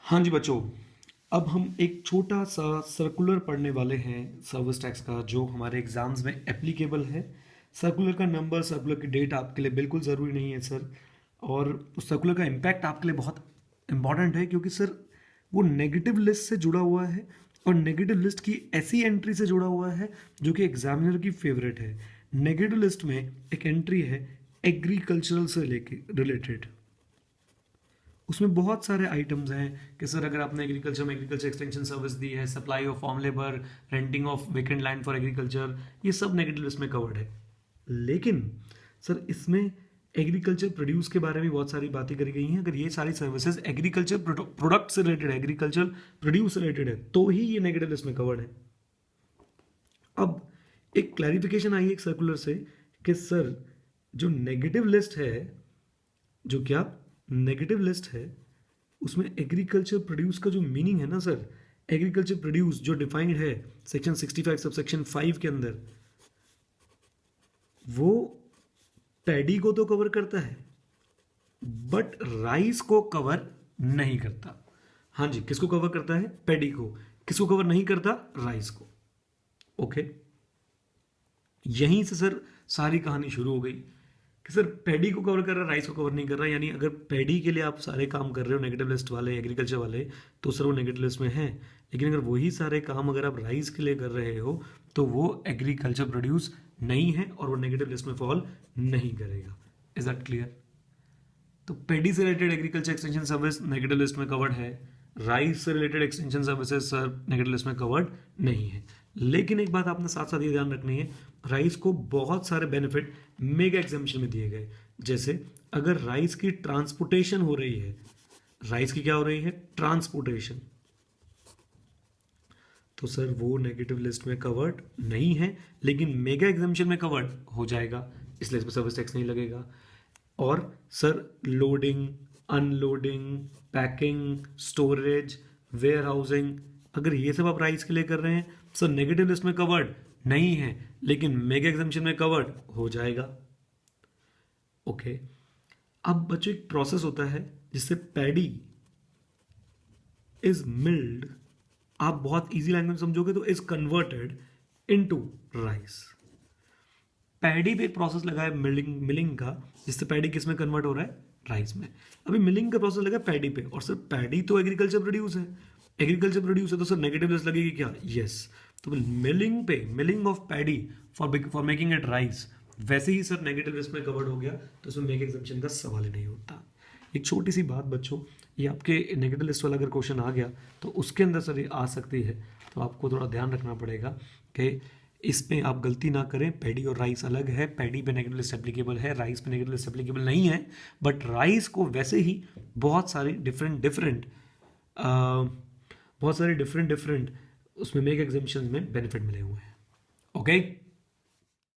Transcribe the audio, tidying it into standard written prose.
हाँ जी बच्चों, अब हम एक छोटा सा सर्कुलर पढ़ने वाले हैं सर्विस टैक्स का, जो हमारे एग्जाम्स में एप्लीकेबल है। सर्कुलर का नंबर, सर्कुलर की डेट आपके लिए बिल्कुल ज़रूरी नहीं है सर। और उस सर्कुलर का इम्पैक्ट आपके लिए बहुत इम्पॉर्टेंट है, क्योंकि सर वो नेगेटिव लिस्ट से जुड़ा हुआ है, और नेगेटिव लिस्ट की ऐसी एंट्री से जुड़ा हुआ है जो कि एग्जामिनर की फेवरेट है। नेगेटिव लिस्ट में एक एंट्री है एग्रीकल्चरल से लेके रिलेटेड। उसमें बहुत सारे आइटम्स हैं कि सर अगर आपने एग्रीकल्चर में एग्रीकल्चर एक्सटेंशन सर्विस दी है, supply of farm labour, renting of vacant land for agriculture, ये सब नेगेटिव लिस्ट में कवर्ड है। लेकिन सर इसमें एग्रीकल्चर प्रोड्यूस के बारे में बहुत सारी बातें करी गई हैं। अगर ये सारी सर्विसेज एग्रीकल्चर प्रोडक्ट से रिलेटेड है, एग्रीकल्चर प्रोड्यूस से रिलेटेड है, तो ही ये नेगेटिव लिस्ट में कवर्ड है। अब एक क्लैरिफिकेशन आई है एक सर्कुलर से कि सर जो नेगेटिव लिस्ट है, जो क्या नेगेटिव लिस्ट है, उसमें एग्रीकल्चर प्रोड्यूस का जो मीनिंग है ना सर, एग्रीकल्चर प्रोड्यूस जो डिफाइंड है सेक्शन 65 सब सेक्शन 5 के अंदर, वो पैडी को तो कवर करता है बट राइस को कवर नहीं करता। हाँ जी, किसको कवर करता है? पैडी को। किसको कवर नहीं करता? राइस को। ओके, यहीं से सर सारी कहानी शुरू हो गई कि सर पैडी को कवर कर रहा है, राइस को कवर नहीं कर रहा। यानी अगर पैडी के लिए आप सारे काम कर रहे हो नेगेटिव लिस्ट वाले, एग्रीकल्चर वाले, तो सर वो नेगेटिव लिस्ट में है। लेकिन अगर वही सारे काम अगर आप राइस के लिए कर रहे हो तो वो एग्रीकल्चर प्रोड्यूस नहीं है और वो नेगेटिव लिस्ट में फॉल नहीं करेगा। Is that clear? तो पैडी से related agriculture extension service negative list में कवर्ड है, राइस से related extension services sir negative list में कवर्ड नहीं है। लेकिन एक बात आपने साथ साथ ये ध्यान रखनी है, राइस को बहुत सारे बेनिफिट मेगा एग्जामिशन में दिए गए। जैसे अगर राइस की ट्रांसपोर्टेशन हो रही है, राइस की क्या हो रही है? ट्रांसपोर्टेशन, तो सर वो नेगेटिव लिस्ट में कवर्ड नहीं है, लेकिन मेगा एग्जामिशन में कवर्ड हो जाएगा, इसलिए इस पर सर्विस टैक्स नहीं लगेगा। और sir loading, unloading, packing, storage, warehousing, अगर ये सब आप राइस के लिए कर रहे हैं सर नेगेटिव लिस्ट में कवर्ड नहीं है, लेकिन मेगा एग्जामिशन में कवर्ड हो जाएगा। ओके, अब बच्चों एक प्रोसेस होता है जिससे पैडी इज मिल्ड, आप बहुत इजी लैंग्वेज समझोगे तो is converted into rice. Paddy पे एक प्रोसेस लगा है मिलिंग का, जिससे पैडी किस में कन्वर्ट हो रहा है? राइस में। अभी मिलिंग का प्रोसेस लगा है पैडी पे, और सर पैडी तो एग्रीकल्चर प्रोड्यूस है, एग्रीकल्चर प्रोड्यूस है, तो सर नेगेटिव लिस्ट लगेगी क्या? यस। तो मिलिंग पे, milling of paddy for making it rice, वैसे ही सर नेगेटिव लिस्ट में कवर्ड हो गया, तो इसमें मेक एग्जाम्पशन का सवाल ही नहीं होता। एक छोटी सी बात बच्चों, ये आपके नेगेटिव लिस्ट वाला अगर क्वेश्चन आ गया तो उसके अंदर सर ये आ सकती है, तो आपको थोड़ा ध्यान रखना पड़ेगा कि इसमें आप गलती ना करें। पैडी और राइस अलग है, पैडी पे नेगेटिव लिस्ट एप्लीकेबल है, राइस पे नेगेटिव लिस्ट एप्लीकेबल नहीं है। बट राइस को वैसे ही बहुत सारी डिफरेंट उसमें मेक एग्जाम्पशन में बेनिफिट मिले हुए हैं। ओके।